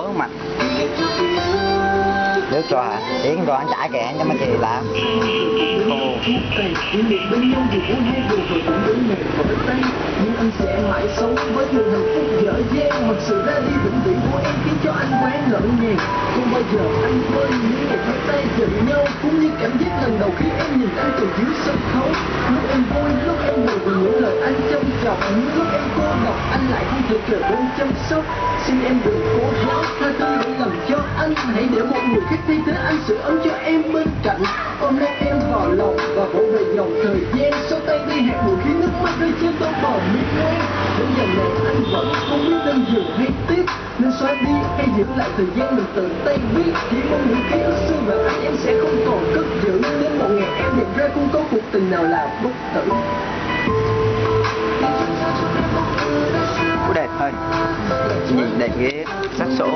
tối mà. Nước cho hả? Yến cho anh trả kìa cho mấy chị làm. Nhưng anh sẽ mãi sống với một hạnh phúc dở dang. Mặc sự ra đi vĩnh viễn của em khiến cho anh quá ngỡ ngàng. Không bao giờ anh quên những ngày bắt tay giận nhau, cũng như cảm giác lần đầu khi em nhìn anh từ dưới sân khấu. Lúc em vui, lúc em buồn vì những lời anh chăm chọc, những lúc em cô độc anh lại không thể kề bên chăm sóc. Xin em đừng cố gắng tha thứ lỗi lầm cho anh, hãy để một người khác thay thế anh sưởi ấm cho em bên cạnh. Ôm lấy em vào lòng và vỗ về dòng thời gian, xóa tay đi hạt bụi khi nước mắt rơi trên đôi bờ mi ngang. Đến giờ này anh vẫn không biết nên dừng hay tiếp, nên xóa đi hay giữ lại thời gian mình tự tay viết. Chỉ mong những ký ức xưa về anh em sẽ không còn cất giữ, đến một ngày em nhận ra không có cuộc tình nào là bất tử. Đẹp thôi, nhìn đẹp ghê, sắc sổ.